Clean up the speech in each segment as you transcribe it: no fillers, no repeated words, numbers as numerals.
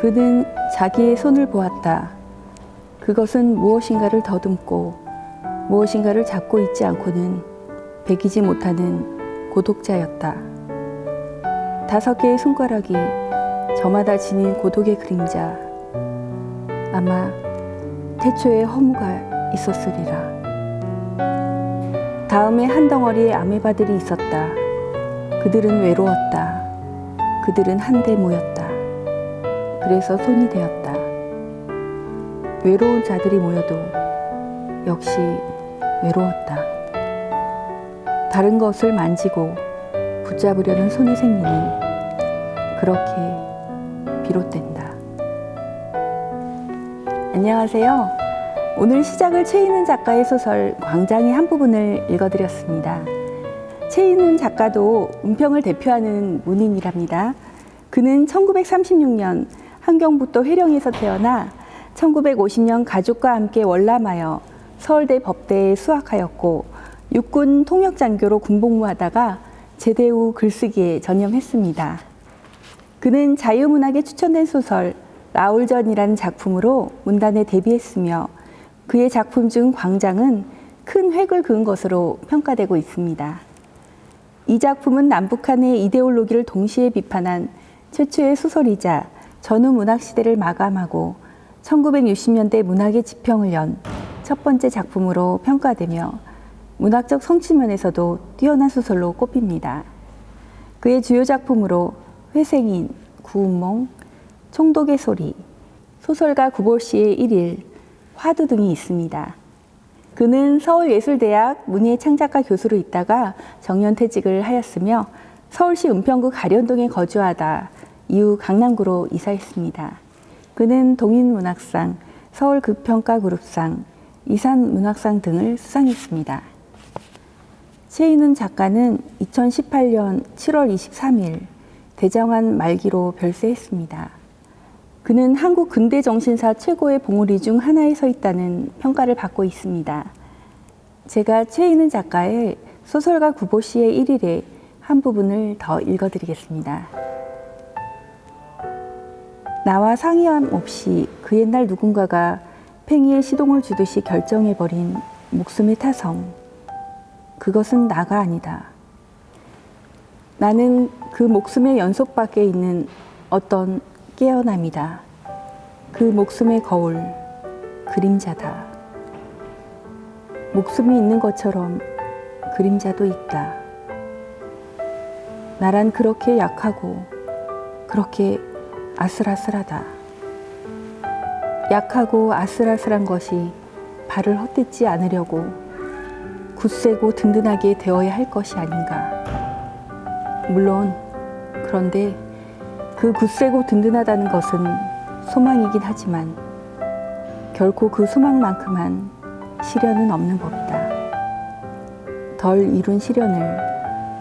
그는 자기의 손을 보았다. 그것은 무엇인가를 더듬고 무엇인가를 잡고 있지 않고는 베기지 못하는 고독자였다. 5개의 손가락이 저마다 지닌 고독의 그림자. 아마 태초에 허무가 있었으리라. 다음에 한 덩어리의 아메바들이 있었다. 그들은 외로웠다. 그들은 한데 모였다. 그래서 손이 되었다. 외로운 자들이 모여도 역시 외로웠다. 다른 것을 만지고 붙잡으려는 손이 생기는 그렇게 비롯된다. 안녕하세요. 오늘 시작을 최인훈 작가의 소설 광장의 한 부분을 읽어드렸습니다. 최인훈 작가도 은평을 대표하는 문인이랍니다. 그는 1936년 함경북도 회령에서 태어나 1950년 가족과 함께 월남하여 서울대 법대에 수학하였고 육군 통역장교로 군복무하다가 제대 후 글쓰기에 전념했습니다. 그는 자유문학에 추천된 소설 라울전이라는 작품으로 문단에 데뷔했으며 그의 작품 중 광장은 큰 획을 그은 것으로 평가되고 있습니다. 이 작품은 남북한의 이데올로기를 동시에 비판한 최초의 소설이자 전후 문학 시대를 마감하고 1960년대 문학의 지평을 연 첫 번째 작품으로 평가되며 문학적 성취면에서도 뛰어난 소설로 꼽힙니다. 그의 주요 작품으로 회생인, 구운몽, 총독의 소리, 소설가 구보씨의 1일, 화두 등이 있습니다. 그는 서울예술대학 문예창작과 교수로 있다가 정년퇴직을 하였으며 서울시 은평구 가련동에 거주하다 이후 강남구로 이사했습니다. 그는 동인문학상, 서울극평가그룹상, 이산문학상 등을 수상했습니다. 최인훈 작가는 2018년 7월 23일 대정한 말기로 별세했습니다. 그는 한국 근대 정신사 최고의 봉우리 중 하나에 서 있다는 평가를 받고 있습니다. 제가 최인훈 작가의 소설가 구보씨의 1일의 한 부분을 더 읽어드리겠습니다. 나와 상의함 없이 그 옛날 누군가가 팽이에 시동을 주듯이 결정해버린 목숨의 타성. 그것은 나가 아니다. 나는 그 목숨의 연속 밖에 있는 어떤 깨어남이다. 그 목숨의 거울, 그림자다. 목숨이 있는 것처럼 그림자도 있다. 나란 그렇게 약하고 그렇게 아슬아슬하다. 약하고 아슬아슬한 것이 발을 헛딛지 않으려고 굳세고 든든하게 되어야 할 것이 아닌가. 물론 그런데 그 굳세고 든든하다는 것은 소망이긴 하지만 결코 그 소망만큼한 시련은 없는 법이다. 덜 이룬 시련을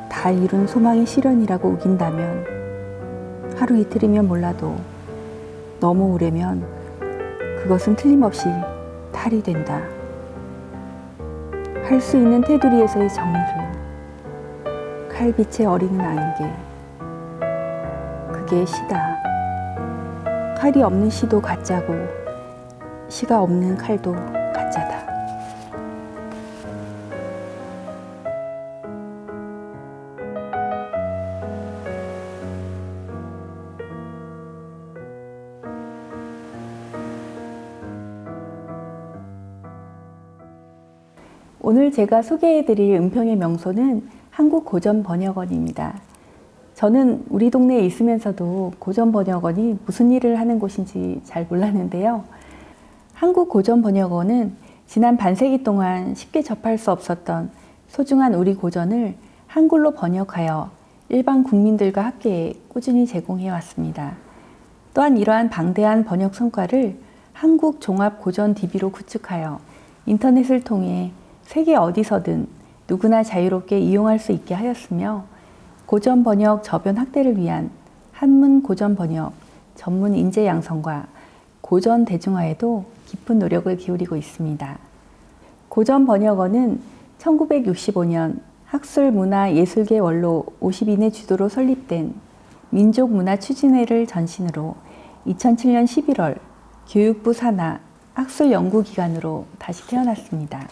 다 이룬 소망의 시련이라고 우긴다면 하루 이틀이면 몰라도 너무 오래면 그것은 틀림없이 탈이 된다. 할 수 있는 테두리에서의 정의를 칼빛에 어리는 안개. 그게 시다. 칼이 없는 시도 가짜고 시가 없는 칼도 가짜다. 오늘 제가 소개해드릴 은평의 명소는 한국고전번역원입니다. 저는 우리 동네에 있으면서도 고전번역원이 무슨 일을 하는 곳인지 잘 몰랐는데요. 한국고전번역원은 지난 반세기 동안 쉽게 접할 수 없었던 소중한 우리 고전을 한글로 번역하여 일반 국민들과 함께 꾸준히 제공해 왔습니다. 또한 이러한 방대한 번역 성과를 한국종합고전DB로 구축하여 인터넷을 통해 세계 어디서든 누구나 자유롭게 이용할 수 있게 하였으며 고전 번역 저변 확대를 위한 한문 고전 번역 전문 인재 양성과 고전 대중화에도 깊은 노력을 기울이고 있습니다. 고전 번역원은 1965년 학술문화예술계 원로 50인의 주도로 설립된 민족문화추진회를 전신으로 2007년 11월 교육부 산하 학술연구기관으로 다시 태어났습니다.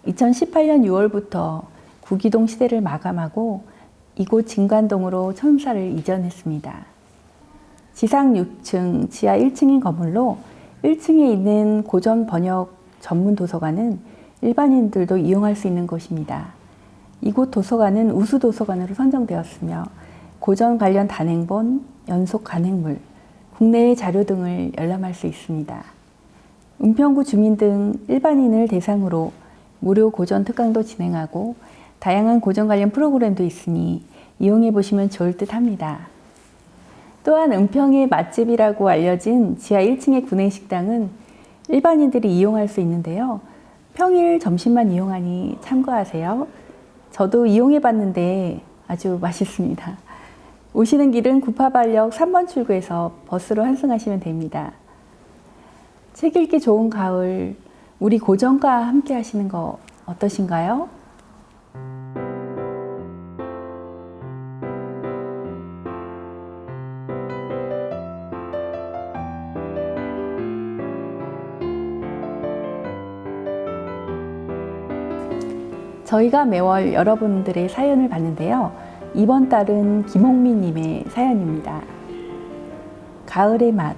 2018년 6월부터 구기동 시대를 마감하고 이곳 진관동으로 첨사를 이전했습니다. 지상 6층, 지하 1층인 건물로 1층에 있는 고전 번역 전문 도서관은 일반인들도 이용할 수 있는 곳입니다. 이곳 도서관은 우수 도서관으로 선정되었으며 고전 관련 단행본, 연속 간행물, 국내외 자료 등을 열람할 수 있습니다. 은평구 주민 등 일반인을 대상으로 무료 고전 특강도 진행하고 다양한 고전 관련 프로그램도 있으니 이용해 보시면 좋을 듯 합니다. 또한 은평의 맛집이라고 알려진 지하 1층의 구내식당은 일반인들이 이용할 수 있는데요. 평일 점심만 이용하니 참고하세요. 저도 이용해 봤는데 아주 맛있습니다. 오시는 길은 구파발역 3번 출구에서 버스로 환승하시면 됩니다. 책 읽기 좋은 가을, 우리 고전과 함께 하시는 거 어떠신가요? 저희가 매월 여러분들의 사연을 받는데요. 이번 달은 김홍민 님의 사연입니다. 가을의 맛.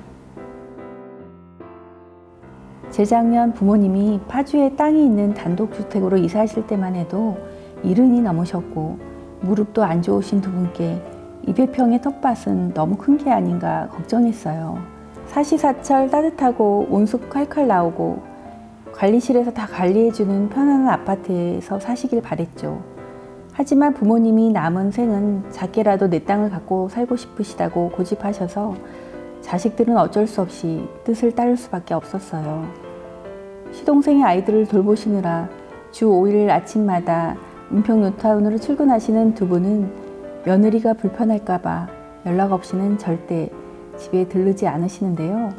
재작년 부모님이 파주에 땅이 있는 단독주택으로 이사하실 때만 해도 70이 넘으셨고 무릎도 안 좋으신 두 분께 200평의 텃밭은 너무 큰 게 아닌가 걱정했어요. 사시사철 따뜻하고 온수 칼칼 나오고 관리실에서 다 관리해주는 편안한 아파트에서 사시길 바랬죠. 하지만 부모님이 남은 생은 작게라도 내 땅을 갖고 살고 싶으시다고 고집하셔서 자식들은 어쩔 수 없이 뜻을 따를 수밖에 없었어요. 시동생의 아이들을 돌보시느라 주 5일 아침마다 은평 뉴타운으로 출근하시는 두 분은 며느리가 불편할까봐 연락 없이는 절대 집에 들르지 않으시는데요.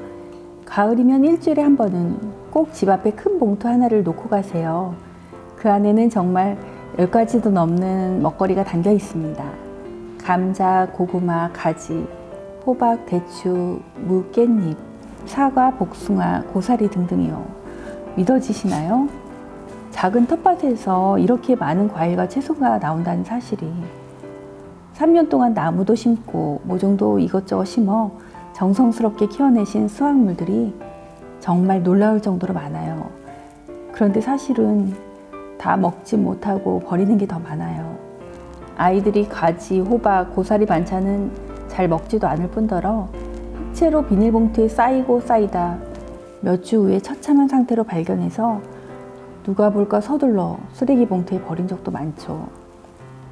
가을이면 일주일에 한 번은 꼭 집 앞에 큰 봉투 하나를 놓고 가세요. 그 안에는 정말 10가지도 넘는 먹거리가 담겨 있습니다. 감자, 고구마, 가지, 호박, 대추, 무, 깻잎, 사과, 복숭아, 고사리 등등이요. 믿어지시나요? 작은 텃밭에서 이렇게 많은 과일과 채소가 나온다는 사실이 3년 동안 나무도 심고 모종도 이것저것 심어 정성스럽게 키워내신 수확물들이 정말 놀라울 정도로 많아요. 그런데 사실은 다 먹지 못하고 버리는 게 더 많아요. 아이들이 가지, 호박, 고사리 반찬은 잘 먹지도 않을 뿐더러 흑채로 비닐봉투에 쌓이고 쌓이다 몇 주 후에 처참한 상태로 발견해서 누가 볼까 서둘러 쓰레기 봉투에 버린 적도 많죠.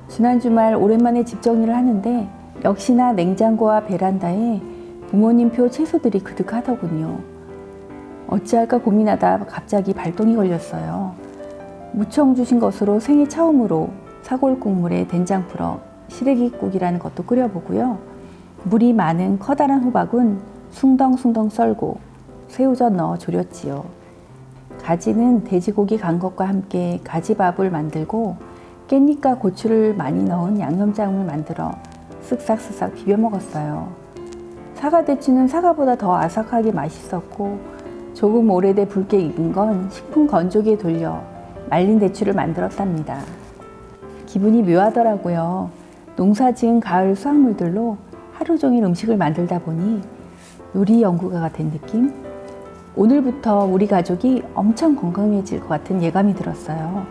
지난 주말 오랜만에 집 정리를 하는데 역시나 냉장고와 베란다에 부모님표 채소들이 그득하더군요. 어찌할까 고민하다 갑자기 발동이 걸렸어요. 무청 주신 것으로 생애 처음으로 사골 국물에 된장 풀어 시래기국이라는 것도 끓여보고요. 물이 많은 커다란 호박은 숭덩숭덩 썰고 새우젓 넣어 졸였지요. 가지는 돼지고기 간 것과 함께 가지밥을 만들고 깻잎과 고추를 많이 넣은 양념장을 만들어 쓱싹쓱싹 비벼 먹었어요. 사과대추는 사과보다 더 아삭하게 맛있었고 조금 오래돼 붉게 익은 건 식품 건조기에 돌려 말린 대추를 만들었답니다. 기분이 묘하더라고요. 농사 지은 가을 수확물들로 하루 종일 음식을 만들다 보니 요리 연구가가 된 느낌? 오늘부터 우리 가족이 엄청 건강해질 것 같은 예감이 들었어요.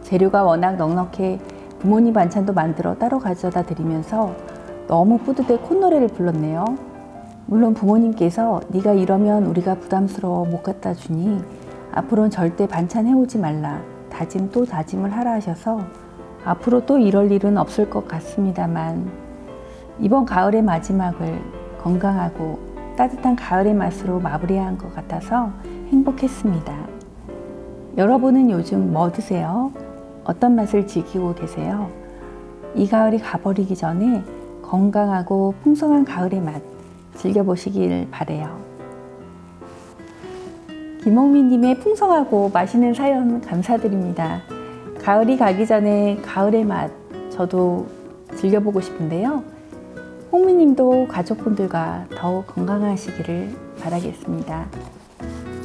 재료가 워낙 넉넉해 부모님 반찬도 만들어 따로 가져다 드리면서 너무 뿌듯해 콧노래를 불렀네요. 물론 부모님께서 네가 이러면 우리가 부담스러워 못 갖다 주니 앞으로는 절대 반찬 해오지 말라 다짐 또 다짐을 하라 하셔서 앞으로 또 이럴 일은 없을 것 같습니다만 이번 가을의 마지막을 건강하고 따뜻한 가을의 맛으로 마무리해야 한 것 같아서 행복했습니다. 여러분은 요즘 뭐 드세요? 어떤 맛을 즐기고 계세요? 이 가을이 가버리기 전에 건강하고 풍성한 가을의 맛 즐겨보시길 바래요. 김홍민님의 풍성하고 맛있는 사연 감사드립니다. 가을이 가기 전에 가을의 맛 저도 즐겨보고 싶은데요. 홍미님도 가족분들과 더욱 건강하시기를 바라겠습니다.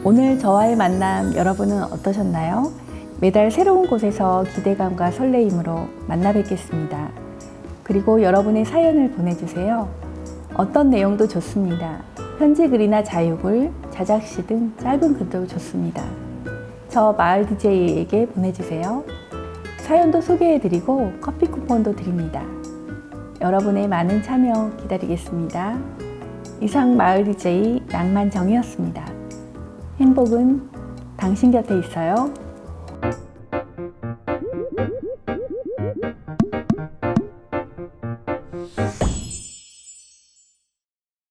오늘 저와의 만남 여러분은 어떠셨나요? 매달 새로운 곳에서 기대감과 설레임으로 만나 뵙겠습니다. 그리고 여러분의 사연을 보내주세요. 어떤 내용도 좋습니다. 편지 글이나 자유글, 자작시 등 짧은 글도 좋습니다. 저 마을 DJ에게 보내주세요. 사연도 소개해드리고 커피 쿠폰도 드립니다. 여러분의 많은 참여 기다리겠습니다. 이상 마을 DJ 낭만정이었습니다. 행복은 당신 곁에 있어요.